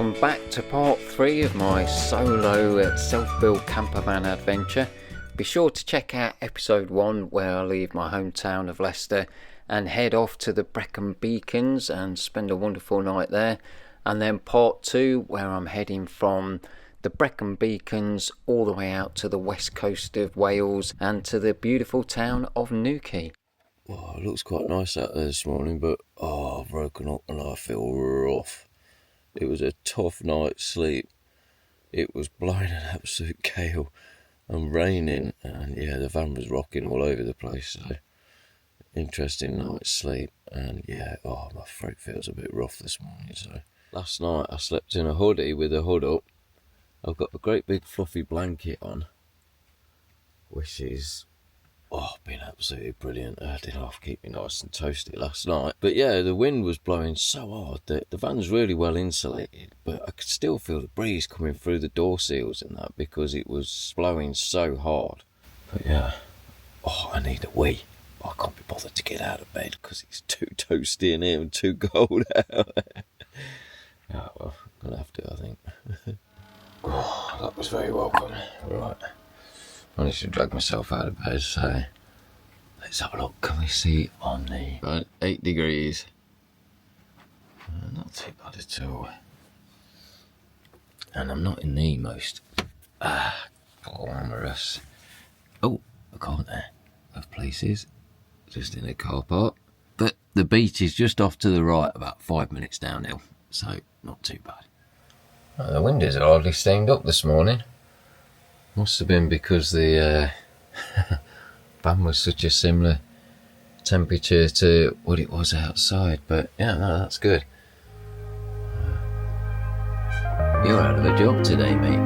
welcome back to part 3 of my solo self-build campervan adventure. Be sure to check out episode 1 where I leave my hometown of Leicester and head off to the Brecon Beacons and spend a wonderful night there, and then part 2 where I'm heading from the Brecon Beacons all the way out to the west coast of Wales and to the beautiful town of Quay. Oh, it looks quite nice out there this morning, but I've woken up and I feel rough. It was a tough night's sleep. It was blowing an absolute gale and raining, and yeah, the van was rocking all over the place. So interesting night's sleep, and yeah, my throat feels a bit rough this morning. So last night I slept in a hoodie with a hood up. I've got a great big fluffy blanket on, which is been absolutely brilliant. I did half keep me nice and toasty last night. But yeah, the wind was blowing so hard that the van's really well insulated, but I could still feel the breeze coming through the door seals and that because it was blowing so hard. But yeah, I need a wee. I can't be bothered to get out of bed because it's too toasty in here and too cold out. Yeah, well, I'm gonna have to, I think. That was very welcome. Right. I managed to drag myself out of bed, so let's have a look. Can we see on the 8 degrees? Not too bad at all. And I'm not in the most glamorous account there of places, just in a car park. But the beach is just off to the right, about 5 minutes downhill, so not too bad. The windows are hardly steamed up this morning. Must have been because the van was such a similar temperature to what it was outside, but yeah, no, that's good. You're out of a job today, mate.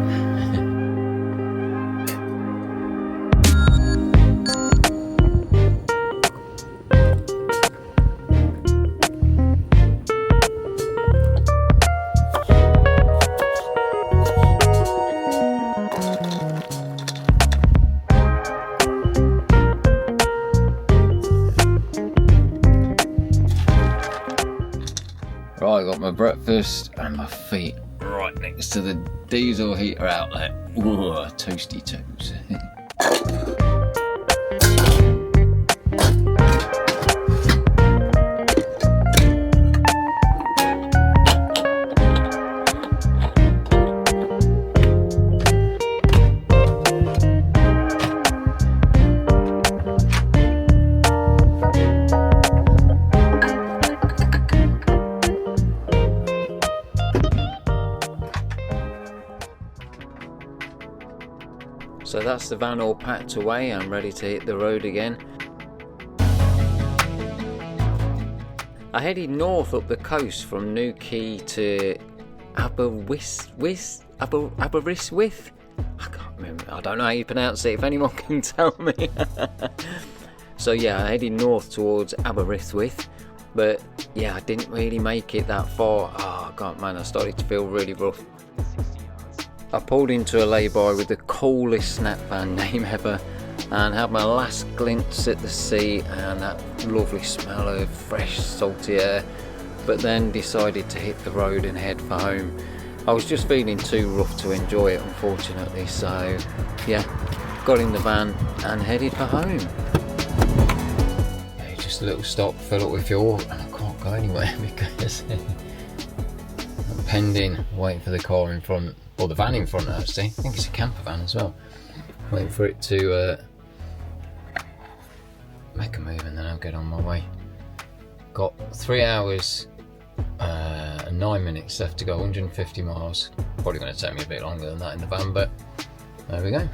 Right, I got my breakfast and my feet right next to the diesel heater outlet. Ooh, toasty toes. So that's the van all packed away. I'm ready to hit the road again. I headed north up the coast from Quay to Aberystwyth. I can't remember. I don't know how you pronounce it. If anyone can tell me. So yeah, I headed north towards Aberystwyth, but yeah, I didn't really make it that far. Oh God, man, I started to feel really rough. I pulled into a lay-by with the coolest snap van name ever and had my last glimpse at the sea and that lovely smell of fresh salty air, but then decided to hit the road and head for home. I was just feeling too rough to enjoy it, unfortunately, so yeah, got in the van and headed for home. Yeah, just a little stop, fill up with fuel, and I can't go anywhere because I'm pending, waiting for the car in front. Or the van in front, actually. I think it's a camper van as well. Waiting for it to make a move and then I'll get on my way. Got 3 hours and 9 minutes left to go, 150 miles. Probably going to take me a bit longer than that in the van, but there we go.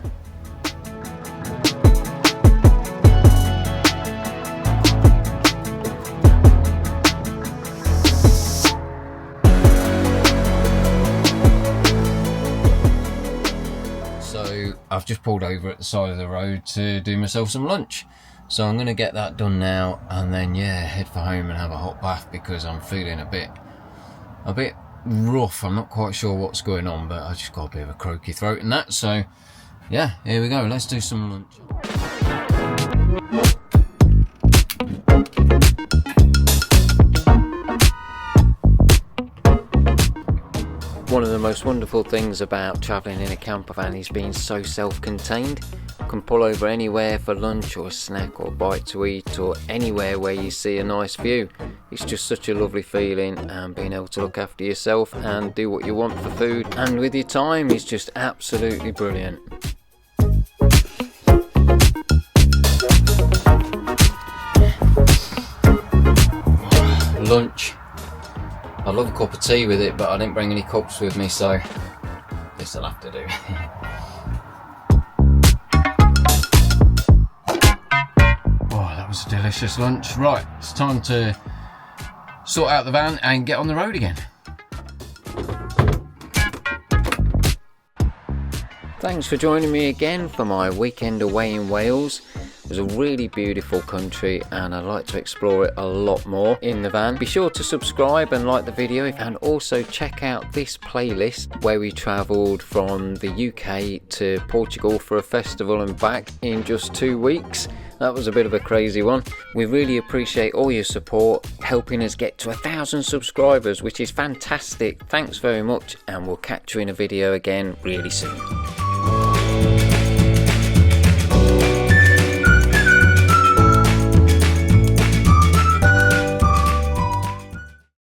I've just pulled over at the side of the road to do myself some lunch, so I'm going to get that done now and then head for home and have a hot bath because I'm feeling a bit rough. I'm not quite sure what's going on, but I just got a bit of a croaky throat and that, so yeah, here we go, let's do some lunch. One of the most wonderful things about travelling in a camper van is being so self-contained. You can pull over anywhere for lunch or a snack or a bite to eat, or anywhere where you see a nice view. It's just such a lovely feeling, and being able to look after yourself and do what you want for food and with your time is just absolutely brilliant. Lunch. I love a cup of tea with it, but I didn't bring any cups with me, so this will have to do. Oh, that was a delicious lunch. Right, it's time to sort out the van and get on the road again. Thanks for joining me again for my weekend away in Wales. It was a really beautiful country and I'd like to explore it a lot more in the van. Be sure to subscribe and like the video, and also check out this playlist where we travelled from the UK to Portugal for a festival and back in just 2 weeks. That was a bit of a crazy one. We really appreciate all your support, helping us get to 1,000 subscribers, which is fantastic. Thanks very much, and we'll catch you in a video again really soon.